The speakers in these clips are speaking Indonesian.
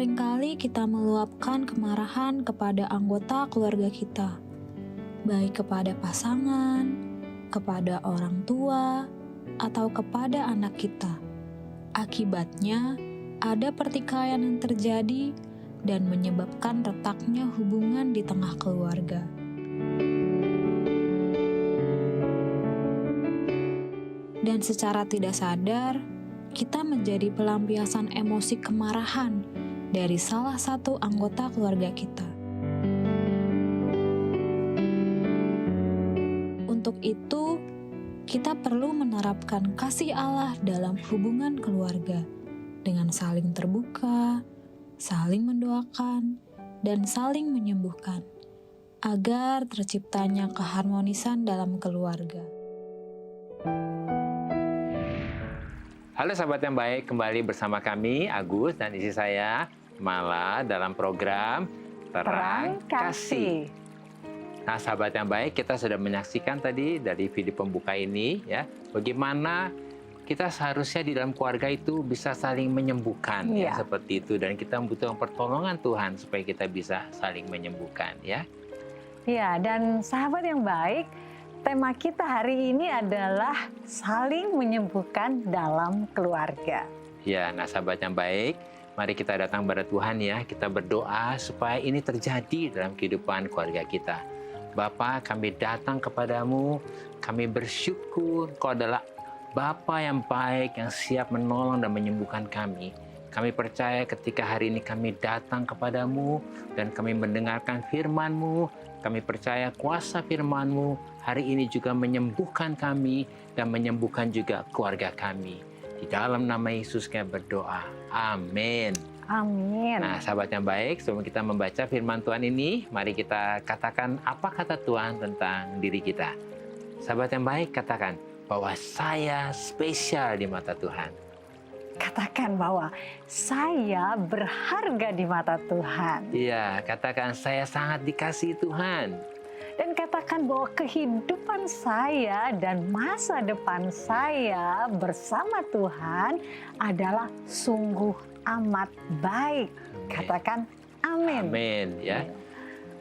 Seringkali kita meluapkan kemarahan kepada anggota keluarga kita, baik kepada pasangan, kepada orang tua, atau kepada anak kita. Akibatnya, ada pertikaian yang terjadi dan menyebabkan retaknya hubungan di tengah keluarga. Dan secara tidak sadar, kita menjadi pelampiasan emosi kemarahan dari salah satu anggota keluarga kita. Untuk itu, kita perlu menerapkan kasih Allah dalam hubungan keluarga dengan saling terbuka, saling mendoakan, dan saling menyembuhkan, agar terciptanya keharmonisan dalam keluarga. Halo sahabat yang baik, kembali bersama kami, Agus dan istri saya, Mala, dalam program Terang Kasih. Nah sahabat yang baik, kita sudah menyaksikan tadi dari video pembuka ini, ya, bagaimana kita seharusnya di dalam keluarga itu bisa saling menyembuhkan, ya, seperti itu. Dan kita membutuhkan pertolongan Tuhan supaya kita bisa saling menyembuhkan, ya. Ya, dan sahabat yang baik, tema kita hari ini adalah saling menyembuhkan dalam keluarga. Ya, nah sahabat yang baik, mari kita datang kepada Tuhan, ya. Kita berdoa supaya ini terjadi dalam kehidupan keluarga kita. Bapa, kami datang kepadamu, kami bersyukur Kau adalah Bapa yang baik, yang siap menolong dan menyembuhkan kami. Kami percaya ketika hari ini kami datang kepadamu dan kami mendengarkan firman-Mu, kami percaya kuasa firman-Mu hari ini juga menyembuhkan kami dan menyembuhkan juga keluarga kami. Di dalam nama Yesus kami berdoa. Amin. Amin. Nah, sahabat yang baik, sebelum kita membaca firman Tuhan ini, mari kita katakan apa kata Tuhan tentang diri kita. Sahabat yang baik, katakan bahwa saya spesial di mata Tuhan. Katakan bahwa saya berharga di mata Tuhan. Iya, katakan saya sangat dikasihi Tuhan. Dan katakan bahwa kehidupan saya dan masa depan saya bersama Tuhan adalah sungguh amat baik. Katakan amin. Amin, ya.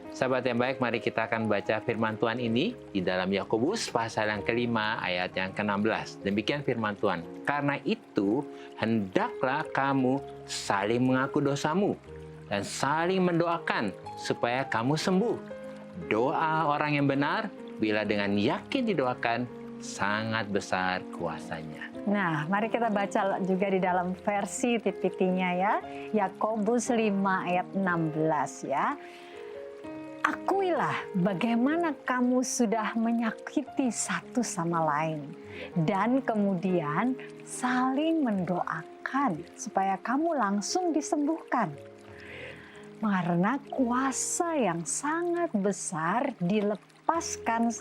Sahabat yang baik, mari kita akan baca firman Tuhan ini di dalam Yakobus pasal yang kelima ayat yang ke-16. Demikian firman Tuhan. Karena itu, hendaklah kamu saling mengaku dosamu dan saling mendoakan supaya kamu sembuh. Doa orang yang benar, bila dengan yakin didoakan, sangat besar kuasanya. Nah, mari kita baca juga di dalam versi TPT-nya ya. Yakobus 5 ayat 16 ya. Akuilah bagaimana kamu sudah menyakiti satu sama lain. Dan kemudian saling mendoakan supaya kamu langsung disembuhkan. Karena kuasa yang sangat besar dilepaskan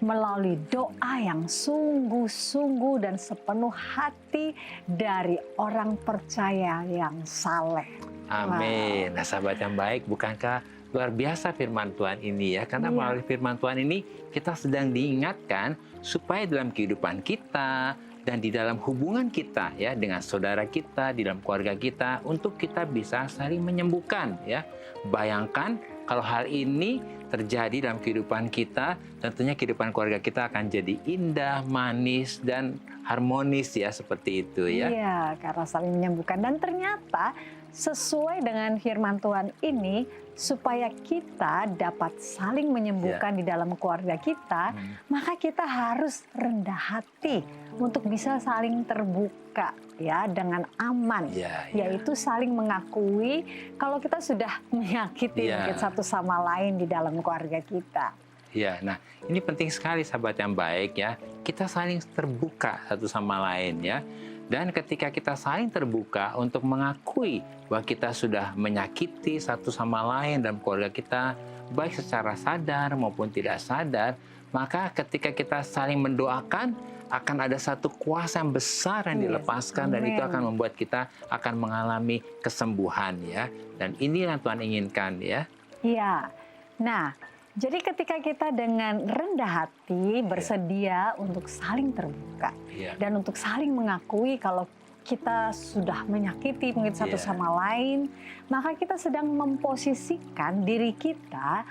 melalui doa yang sungguh-sungguh dan sepenuh hati dari orang percaya yang saleh. Amin. Nah sahabat yang baik, bukankah luar biasa firman Tuhan ini, ya? Karena melalui firman Tuhan ini kita sedang diingatkan supaya dalam kehidupan kita dan di dalam hubungan kita, ya, dengan saudara kita, di dalam keluarga kita, untuk kita bisa saling menyembuhkan, ya. Bayangkan kalau hal ini terjadi dalam kehidupan kita, tentunya kehidupan keluarga kita akan jadi indah, manis, dan harmonis, ya, seperti itu, ya. Iya, karena saling menyembuhkan. Dan ternyata sesuai dengan firman Tuhan ini, supaya kita dapat saling menyembuhkan di dalam keluarga kita, maka kita harus rendah hati untuk bisa saling terbuka, ya, dengan aman, yaitu saling mengakui kalau kita sudah menyakiti mungkin satu sama lain di dalam keluarga kita. Ya, nah ini penting sekali sahabat yang baik, ya. Kita saling terbuka satu sama lain, ya. Dan ketika kita saling terbuka untuk mengakui bahwa kita sudah menyakiti satu sama lain dalam keluarga kita, baik secara sadar maupun tidak sadar, maka ketika kita saling mendoakan, akan ada satu kuasa yang besar yang dilepaskan, dan itu akan membuat kita akan mengalami kesembuhan, ya. Dan ini yang Tuhan inginkan, ya. Iya. Nah, jadi ketika kita dengan rendah hati bersedia untuk saling terbuka dan untuk saling mengakui kalau kita sudah menyakiti mungkin satu sama lain, maka kita sedang memposisikan diri kita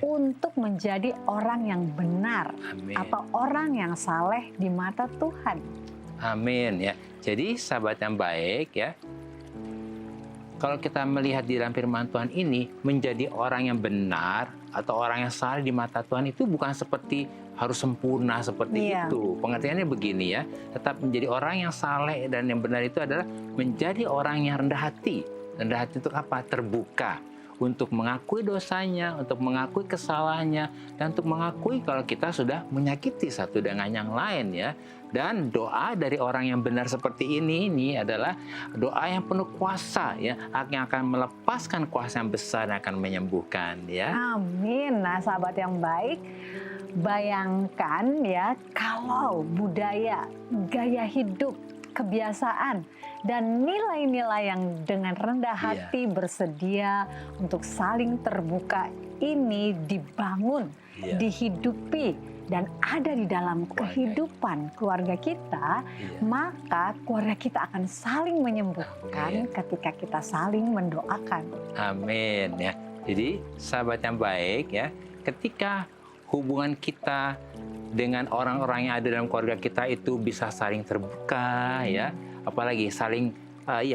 untuk menjadi orang yang benar atau orang yang saleh di mata Tuhan. Amin ya. Jadi sahabat yang baik ya, kalau kita melihat di dalam firman Tuhan ini, menjadi orang yang benar atau orang yang saleh di mata Tuhan itu bukan seperti harus sempurna seperti itu. Pengertiannya begini ya, tetap menjadi orang yang saleh dan yang benar itu adalah menjadi orang yang rendah hati. Rendah hati itu apa? Terbuka untuk mengakui dosanya, untuk mengakui kesalahannya, dan untuk mengakui kalau kita sudah menyakiti satu dengan yang lain ya. Dan doa dari orang yang benar seperti ini adalah doa yang penuh kuasa ya, yang akan melepaskan kuasa yang besar yang akan menyembuhkan ya. Amin. Nah, sahabat yang baik, bayangkan ya kalau budaya, gaya hidup, kebiasaan, dan nilai-nilai yang dengan rendah hati bersedia untuk saling terbuka ini dibangun, dihidupi, dan ada di dalam kehidupan keluarga kita, maka keluarga kita akan saling menyembuhkan ketika kita saling mendoakan. Amin ya. Jadi sahabat yang baik ya, ketika hubungan kita dengan orang-orang yang ada dalam keluarga kita itu bisa saling terbuka ya, apalagi saling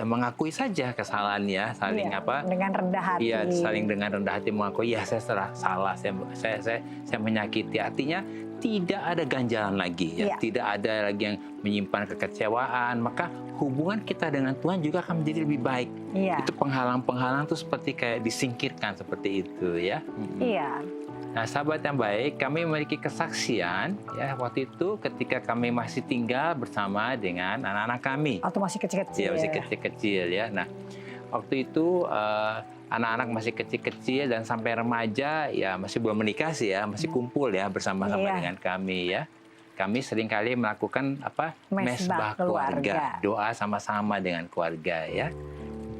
mengakui saja kesalahan ya, saling dengan rendah hati. Iya, saling dengan rendah hati mengakui ya saya salah, saya menyakiti. Artinya tidak ada ganjalan lagi ya, tidak ada lagi yang menyimpan kekecewaan. Maka hubungan kita dengan Tuhan juga akan menjadi lebih baik. Itu penghalang-penghalang tuh seperti kayak disingkirkan seperti itu ya. Iya. Nah, sahabat yang baik, kami memiliki kesaksian ya waktu itu ketika kami masih tinggal bersama dengan anak-anak kami. Atau masih kecil-kecil. Iya, masih kecil-kecil ya. Nah, waktu itu anak-anak masih kecil-kecil dan sampai remaja ya masih belum menikah sih ya, masih kumpul ya bersama-sama dengan kami ya. Kami seringkali melakukan mesbah keluarga, doa sama-sama dengan keluarga ya.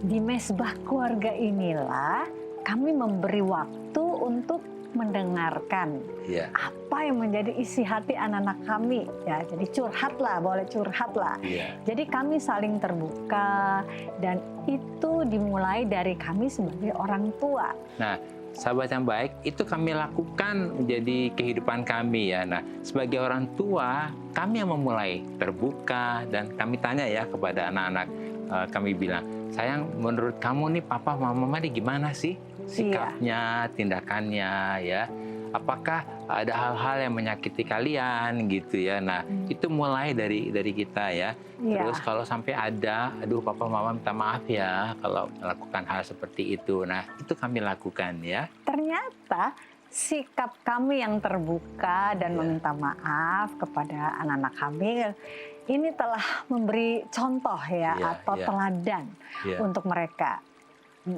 Di mesbah keluarga inilah kami memberi waktu untuk mendengarkan apa yang menjadi isi hati anak-anak kami ya. Jadi curhatlah, boleh curhatlah. Jadi kami saling terbuka dan itu dimulai dari kami sebagai orang tua. Nah, sahabat yang baik, itu kami lakukan menjadi kehidupan kami ya. Nah, sebagai orang tua, kami yang memulai terbuka dan kami tanya ya kepada anak-anak, kami bilang, sayang, menurut kamu nih papa mama nih gimana sih sikapnya, tindakannya ya? Apakah ada hal-hal yang menyakiti kalian gitu ya? Nah, itu mulai dari kita ya. Terus kalau sampai ada, aduh papa mama minta maaf ya kalau melakukan hal seperti itu. Nah, itu kami lakukan ya. Ternyata sikap kami yang terbuka dan meminta maaf kepada anak-anak kami ini telah memberi contoh ya atau teladan untuk mereka.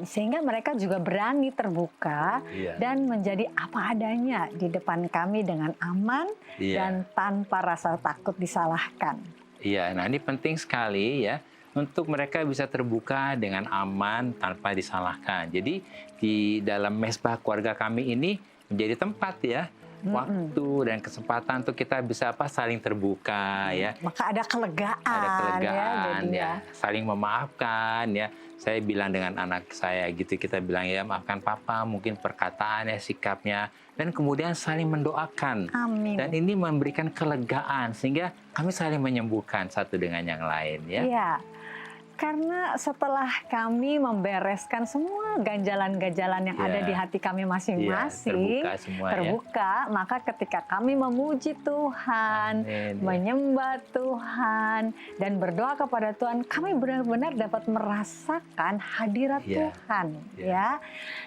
Sehingga mereka juga berani terbuka dan menjadi apa adanya di depan kami dengan aman dan tanpa rasa takut disalahkan. Iya, nah ini penting sekali ya untuk mereka bisa terbuka dengan aman tanpa disalahkan. Jadi di dalam mesbah keluarga kami ini menjadi tempat ya, waktu dan kesempatan untuk kita bisa saling terbuka ya. Maka ada kelegaan ya, saling memaafkan ya. Saya bilang dengan anak saya gitu, kita bilang ya maafkan papa, mungkin perkataannya, sikapnya, dan kemudian saling mendoakan. Amin. Dan ini memberikan kelegaan sehingga kami saling menyembuhkan satu dengan yang lain ya. Iya. Karena setelah kami membereskan semua ganjalan-ganjalan yang ada di hati kami masing-masing, terbuka, maka ketika kami memuji Tuhan, menyembah Tuhan, dan berdoa kepada Tuhan, kami benar-benar dapat merasakan hadirat Tuhan, ya.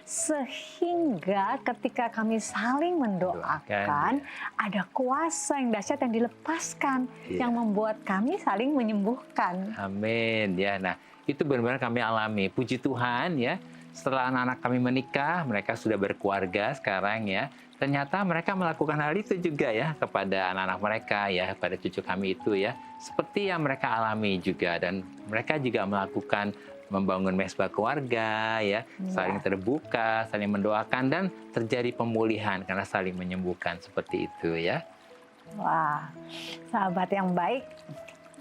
Sehingga ketika kami saling mendoakan, ada kuasa yang dahsyat yang dilepaskan, yang membuat kami saling menyembuhkan. Amin, ya. Nah, itu benar-benar kami alami. Puji Tuhan ya, setelah anak-anak kami menikah, mereka sudah berkeluarga sekarang ya. Ternyata mereka melakukan hal itu juga ya kepada anak-anak mereka ya, kepada cucu kami itu ya. Seperti yang mereka alami juga, dan mereka juga melakukan membangun mesbah keluarga ya, saling terbuka, saling mendoakan, dan terjadi pemulihan karena saling menyembuhkan seperti itu ya. Wah, sahabat yang baik.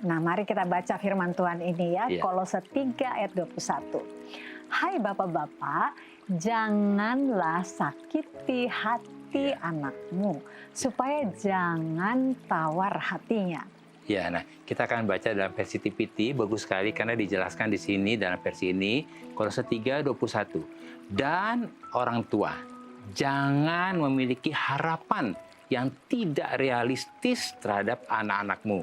Nah, mari kita baca firman Tuhan ini ya, Iya. Kolose 3 ayat 21. Hai bapak-bapak, janganlah sakiti hati anakmu, supaya jangan tawar hatinya. Ya, nah kita akan baca dalam versi TPT, bagus sekali karena dijelaskan di sini dalam versi ini, Kolose 3:21. Dan orang tua, jangan memiliki harapan yang tidak realistis terhadap anak-anakmu.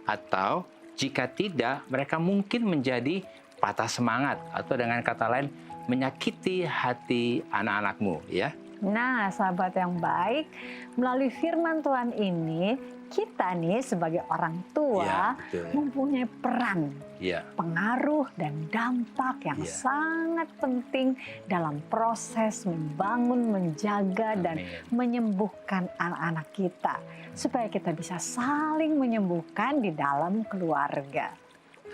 Atau jika tidak, mereka mungkin menjadi patah semangat atau dengan kata lain menyakiti hati anak-anakmu, ya. Nah, sahabat yang baik, melalui firman Tuhan ini, kita nih sebagai orang tua Ya, betul. mempunyai peran, Ya, pengaruh dan dampak yang Ya. sangat penting dalam proses membangun, menjaga, dan amin. menyembuhkan anak-anak kita. Supaya kita bisa saling menyembuhkan di dalam keluarga.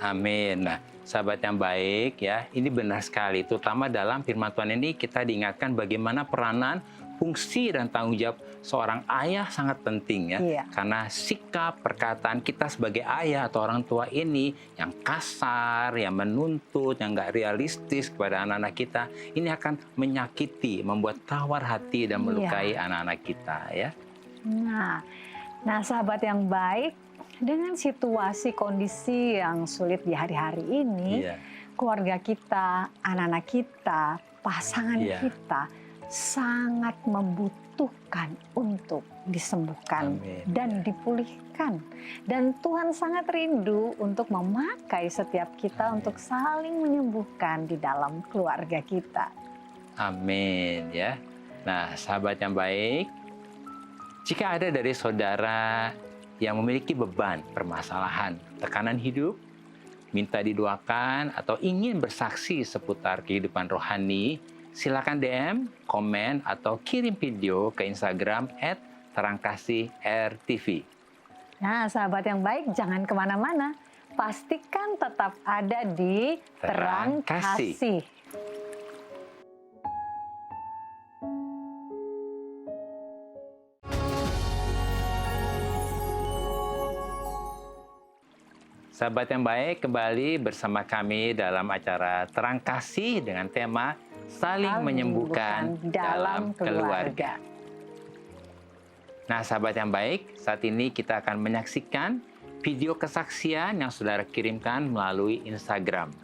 Amin. Nah, sahabat yang baik ya, ini benar sekali. Terutama dalam firman Tuhan ini kita diingatkan bagaimana peranan, fungsi dan tanggung jawab seorang ayah sangat penting ya. Iya. Karena sikap perkataan kita sebagai ayah atau orang tua ini yang kasar, yang menuntut, yang nggak realistis kepada anak-anak kita, ini akan menyakiti, membuat tawar hati dan melukai anak-anak kita ya. Nah, sahabat yang baik, dengan situasi kondisi yang sulit di hari-hari ini, Iya. keluarga kita, anak-anak kita, pasangan Iya. kita sangat membutuhkan untuk disembuhkan Amin. dan dipulihkan. Dan Tuhan sangat rindu untuk memakai setiap kita Amin. untuk saling menyembuhkan di dalam keluarga kita. Amin ya. Nah, sahabat yang baik, jika ada dari saudara yang memiliki beban, permasalahan, tekanan hidup, minta didoakan atau ingin bersaksi seputar kehidupan rohani, silakan DM, komen, atau kirim video ke Instagram @terangkasih_rtv. Nah, sahabat yang baik, jangan kemana-mana. Pastikan tetap ada di Terang Terang Kasih. Kasih. Sahabat yang baik, kembali bersama kami dalam acara Terang Kasih dengan tema Saling Menyembuhkan dalam Keluarga. Nah, sahabat yang baik, saat ini kita akan menyaksikan video kesaksian yang saudara kirimkan melalui Instagram.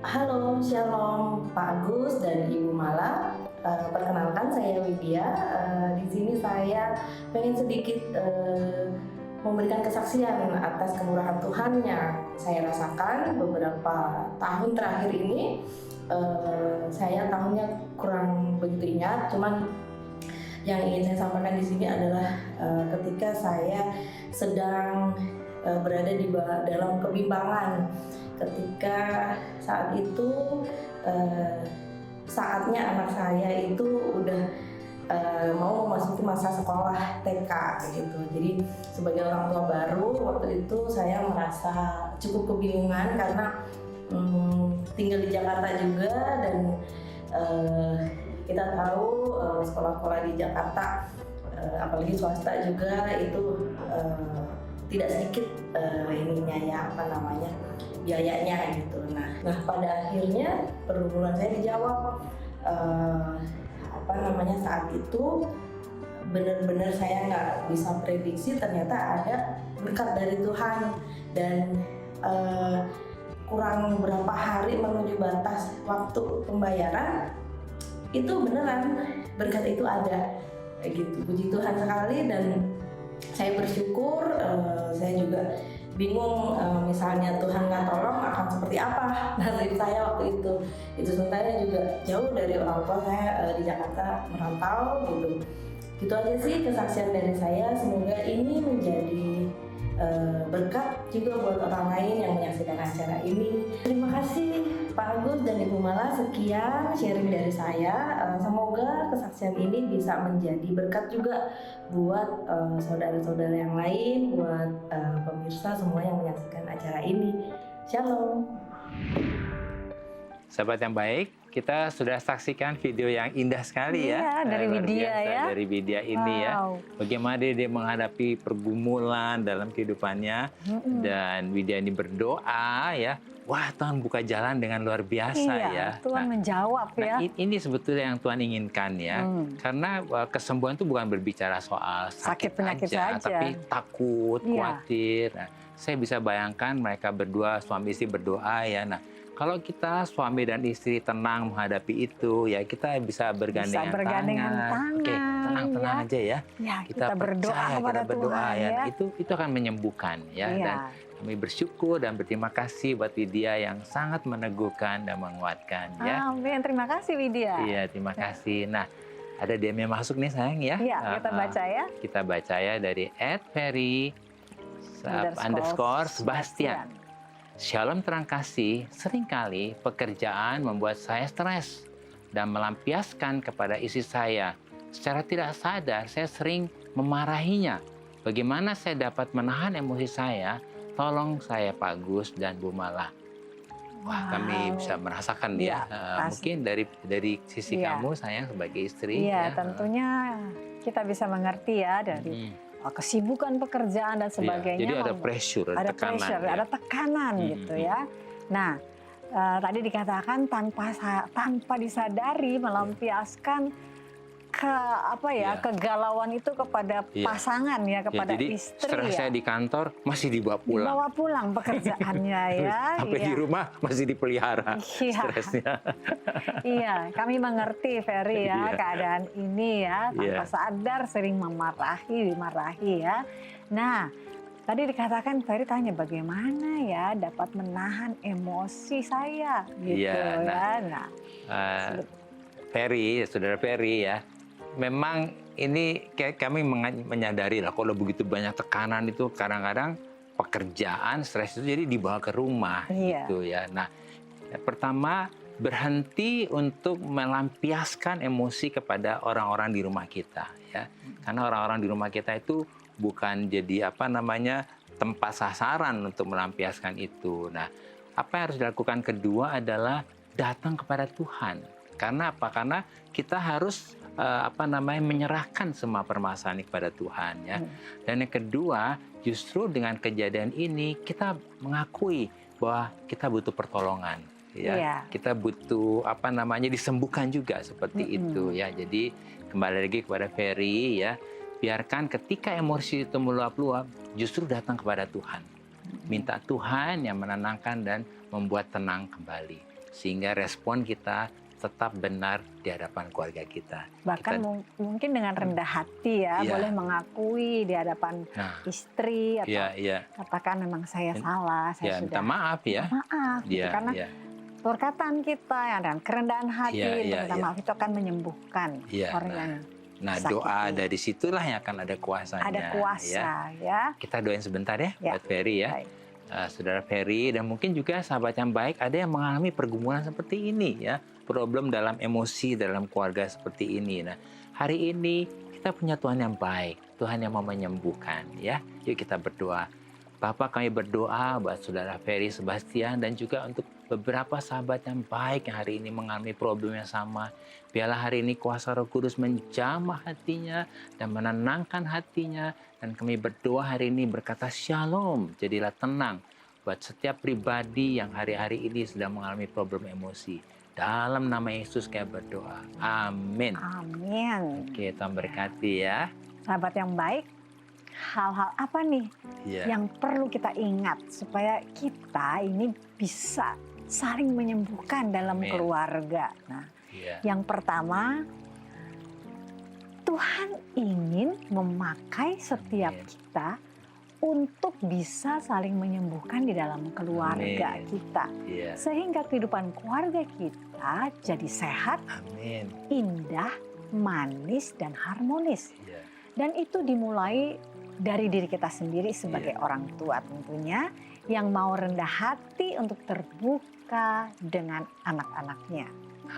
Halo, Shalom Pak Agus dan Ibu Mala. Perkenalkan saya Widya. Di sini saya pengen sedikit memberikan kesaksian atas kemurahan Tuhan yang saya rasakan beberapa tahun terakhir ini. Saya tahunnya kurang begitu ingat, cuman yang ingin saya sampaikan di sini adalah ketika saya sedang berada di dalam kebimbangan. Ketika saat itu saatnya anak saya itu udah mau memasuki masa sekolah TK gitu. Jadi sebagai orang tua baru waktu itu saya merasa cukup kebingungan karena tinggal di Jakarta juga dan kita tahu sekolah-sekolah di Jakarta apalagi swasta juga itu tidak sedikit biayanya gitu. Nah pada akhirnya pergumulan saya dijawab saat itu benar-benar saya nggak bisa prediksi, ternyata ada berkat dari Tuhan dan kurang berapa hari menuju batas waktu pembayaran itu beneran berkat itu ada gitu. Puji Tuhan sekali dan saya bersyukur. Saya juga bingung misalnya Tuhan nggak tolong akan seperti apa nasib saya waktu itu sementara juga jauh dari orang tua saya di Jakarta merantau gitu aja sih kesaksian dari saya. Semoga ini menjadi berkat juga buat orang lain yang menyaksikan acara ini. Terima kasih Pak Agus dan Ibu Mala, sekian sharing dari saya. Semoga kesaksian ini bisa menjadi berkat juga buat saudara-saudara yang lain, buat pemirsa semua yang menyaksikan acara ini. Shalom. Sahabat yang baik, kita sudah saksikan video yang indah sekali ya. Iya, dari luar Widya biasa, ya. Dari Widya ini ya. Wow. Bagaimana dia menghadapi pergumulan dalam kehidupannya. Dan Widya ini berdoa ya. Wah, Tuhan buka jalan dengan luar biasa Iya, ya. Tuhan menjawab ya. Ini sebetulnya yang Tuhan inginkan ya. Karena kesembuhan itu bukan berbicara soal sakit penyakit aja, saja. tapi takut, Iya. khawatir. Nah, saya bisa bayangkan mereka berdua suami istri berdoa ya. Nah, kalau kita suami dan istri tenang menghadapi itu, ya kita bisa bergandengan, tangan. Oke, tenang-tenang ya. aja ya. Ya, kita berdoa percaya, kepada kita berdoa Tuhan ya. Nah, itu akan menyembuhkan ya. Iya. Dan kami bersyukur dan berterima kasih buat Widya yang sangat meneguhkan dan menguatkan ya. Amin, terima kasih Widya. Iya, terima kasih. Nah, ada DM yang masuk nih sayang ya. Iya, kita baca ya. Kita baca ya dari @ferry _ Sebastian. Shalom terang kasih, seringkali pekerjaan membuat saya stres dan melampiaskan kepada istri saya. Secara tidak sadar, saya sering memarahinya. Bagaimana saya dapat menahan emosi saya? Tolong saya Pak Gus dan Bu Mala. Wah, kami bisa merasakan Iya, ya. Mungkin dari sisi Iya. kamu sayang sebagai istri. Iya, ya. tentunya kita bisa mengerti ya dari kesibukan pekerjaan dan sebagainya. Jadi ada pressure, ada tekanan. pressure, Ya. ada tekanan gitu ya. Nah, tadi dikatakan tanpa disadari melampiaskan kegalauan itu kepada Iya. pasangan ya, kepada jadi istri stres ya. saya di kantor masih dibawa pulang. Dibawa pulang pekerjaannya ya. Sampai iya. di rumah masih dipelihara Iya. stresnya. Iya, kami mengerti Ferry ya Iya. keadaan ini ya, tanpa Iya. sadar sering dimarahi ya. Nah, tadi dikatakan Ferry tanya bagaimana ya dapat menahan emosi saya gitu Iya, ya. Nah, Ferry, saudara Ferry ya, memang ini kami menyadari lah kalau begitu banyak tekanan itu kadang-kadang pekerjaan stres itu jadi dibawa ke rumah Iya. gitu ya. Nah, pertama berhenti untuk melampiaskan emosi kepada orang-orang di rumah kita ya. Karena orang-orang di rumah kita itu bukan jadi tempat sasaran untuk melampiaskan itu. Nah, apa yang harus dilakukan kedua adalah datang kepada Tuhan. Karena apa? Karena kita harus menyerahkan semua permasalahan kepada Tuhan ya. Dan yang kedua, justru dengan kejadian ini kita mengakui bahwa kita butuh pertolongan ya. Iya. Kita butuh disembuhkan juga seperti itu ya. Jadi kembali lagi kepada Ferry ya, biarkan ketika emosi itu meluap-luap, justru datang kepada Tuhan. Minta Tuhan yang menenangkan dan membuat tenang kembali. Sehingga respon kita tetap benar di hadapan keluarga kita. bahkan mungkin dengan rendah hati ya, Iya. boleh mengakui di hadapan istri atau katakan memang saya salah, saya sudah minta maaf ya. maaf gitu. Karena perkataan kita yang dengan kerendahan hati, minta maaf itu akan menyembuhkan orang yang Nah, sakit doa ini. dari situlah yang akan ada kuasanya. Ada kuasa ya. Kita doain sebentar ya buat Ferry ya. Baik. Saudara Ferry dan mungkin juga sahabat yang baik, ada yang mengalami pergumulan seperti ini ya. Problem dalam emosi dalam keluarga seperti ini. Nah, hari ini kita punya Tuhan yang baik, Tuhan yang mau menyembuhkan ya. Yuk kita berdoa. Bapak, kami berdoa buat saudara Ferry Sebastian dan juga untuk beberapa sahabat yang baik yang hari ini mengalami problem yang sama. Biarlah hari ini kuasa Roh Kudus menjamah hatinya dan menenangkan hatinya. Dan kami berdoa hari ini berkata shalom, jadilah tenang buat setiap pribadi yang hari-hari ini sedang mengalami problem emosi. Dalam nama Yesus kami berdoa. Amin. Amin. Oke, Tuhan berkati ya. Sahabat yang baik, hal-hal apa nih yang perlu kita ingat supaya kita ini bisa saling menyembuhkan dalam keluarga. Nah, yang pertama, Tuhan ingin memakai setiap kita untuk bisa saling menyembuhkan di dalam keluarga kita. Sehingga kehidupan keluarga kita jadi sehat, indah, manis, dan harmonis. Dan itu dimulai dari diri kita sendiri sebagai orang tua tentunya, yang mau rendah hati untuk terbuka dengan anak-anaknya.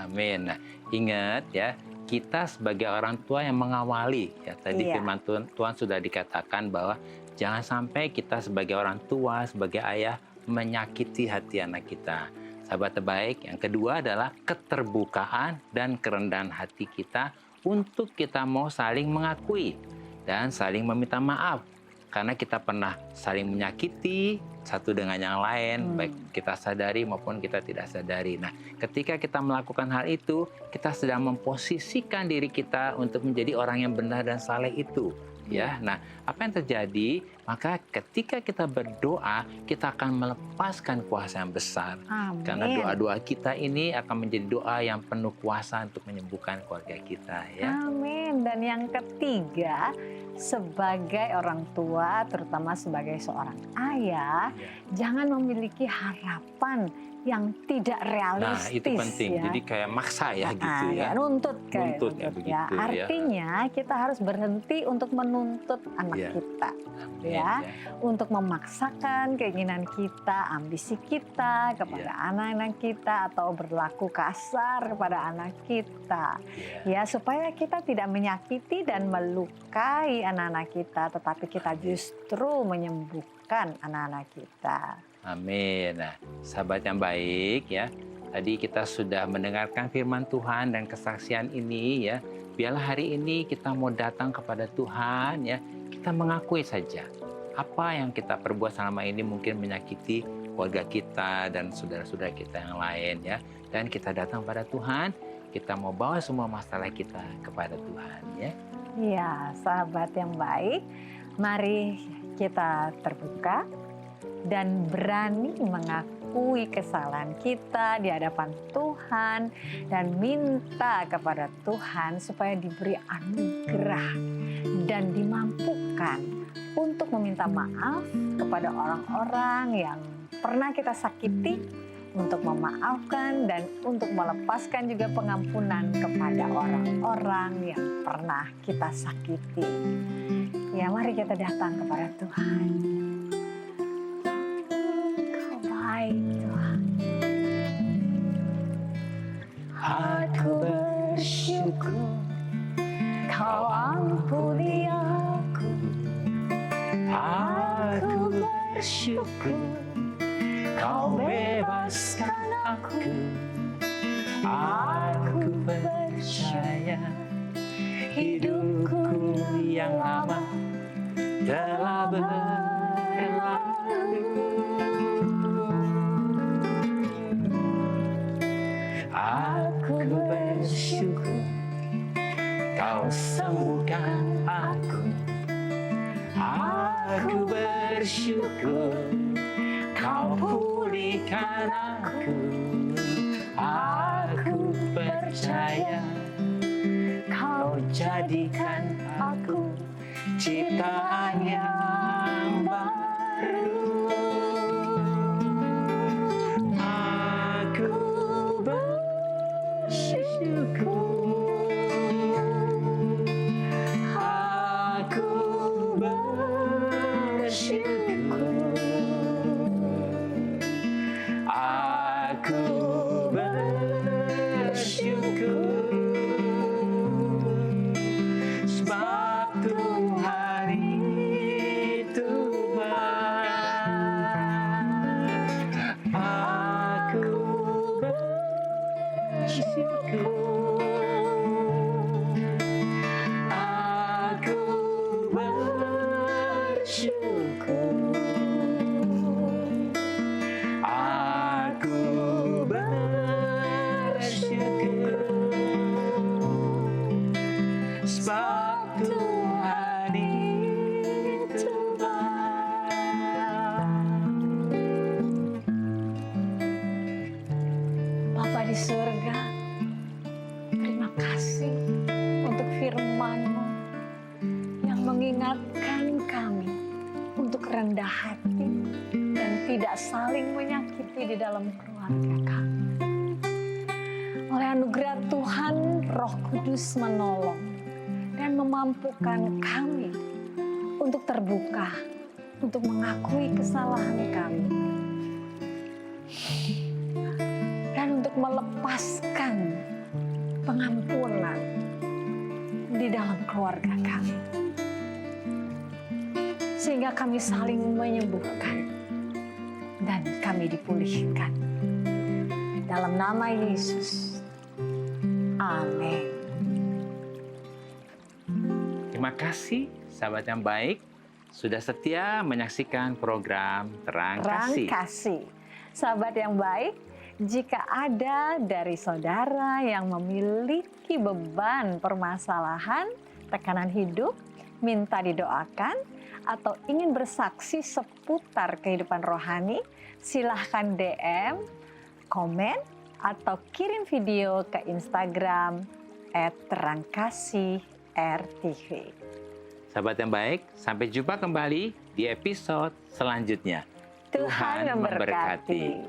Amin. Nah, ingat ya, kita sebagai orang tua yang mengawali ya. Tadi firman Tuhan sudah dikatakan bahwa jangan sampai kita sebagai orang tua, sebagai ayah menyakiti hati anak kita. Sahabat terbaik, yang kedua adalah keterbukaan dan kerendahan hati kita untuk kita mau saling mengakui dan saling meminta maaf. Karena kita pernah saling menyakiti satu dengan yang lain, baik kita sadari maupun kita tidak sadari. Nah, ketika kita melakukan hal itu, kita sedang memposisikan diri kita untuk menjadi orang yang benar dan saleh itu. Ya, nah apa yang terjadi? Maka ketika kita berdoa, kita akan melepaskan kuasa yang besar. Amin. Karena doa-doa kita ini akan menjadi doa yang penuh kuasa untuk menyembuhkan keluarga kita. Ya. Amin. Dan yang ketiga, sebagai orang tua, terutama sebagai seorang ayah, jangan memiliki harapan yang tidak realistis. Nah, itu penting. Ya. Jadi kayak maksa ya gitu ya. Nuntut Nuntut ya, begitu ya. Artinya kita harus berhenti untuk menuntut anak kita. Ya, untuk memaksakan keinginan kita, ambisi kita kepada anak-anak kita atau berlaku kasar kepada anak kita. Ya, supaya kita tidak menyakiti dan melukai anak-anak kita, tetapi kita justru menyembuhkan anak-anak kita. Amin. Nah, sahabat yang baik ya. Tadi kita sudah mendengarkan firman Tuhan dan kesaksian ini ya. Biarlah hari ini kita mau datang kepada Tuhan ya. Kita mengakui saja apa yang kita perbuat selama ini mungkin menyakiti keluarga kita dan saudara-saudara kita yang lain ya. Dan kita datang pada Tuhan, kita mau bawa semua masalah kita kepada Tuhan ya. Ya, sahabat yang baik, mari kita terbuka dan berani mengakui kesalahan kita di hadapan Tuhan dan minta kepada Tuhan supaya diberi anugerah dan dimampukan untuk meminta maaf kepada orang-orang yang pernah kita sakiti, untuk memaafkan dan untuk melepaskan juga pengampunan kepada orang-orang yang pernah kita sakiti. Ya, mari kita datang kepada Tuhan. Tuhan, aku bersyukur Kau ampuni aku. Aku bersyukur Kau bebaskan aku. Aku percaya hidupku yang lama telah berlalu. Aku bersyukur Kau sembuhkan aku. Aku bersyukur Kau pulihkan aku. Aku percaya Kau jadikan aku ciptaan yang baru. Aku bersyukur, aku bersyukur, aku bersyukur, sebab Tuhan itu baik. Aku bersyukur, aku bersyukur, aku bersyukur, sebab Tuhan itu baik. Bapa di surga, terima kasih untuk firman-Mu yang mengingatkan kami untuk rendah hati dan tidak saling menyakiti di dalam keluarga kami. Oleh anugerah Tuhan, Roh Kudus menolong dan memampukan kami untuk terbuka, untuk mengakui kesalahan kami, dan untuk melepaskan pengampunan di dalam keluarga kami, sehingga kami saling menyembuhkan dan kami dipulihkan. Dalam nama Yesus. Amin. Terima kasih sahabat yang baik sudah setia menyaksikan program Terang Kasih. Kasih. Sahabat yang baik, jika ada dari saudara yang memiliki beban permasalahan, tekanan hidup, minta didoakan, atau ingin bersaksi seputar kehidupan rohani, silahkan DM, komen, atau kirim video ke Instagram @terangkasih_rtv. Sahabat yang baik, sampai jumpa kembali di episode selanjutnya. Tuhan memberkati.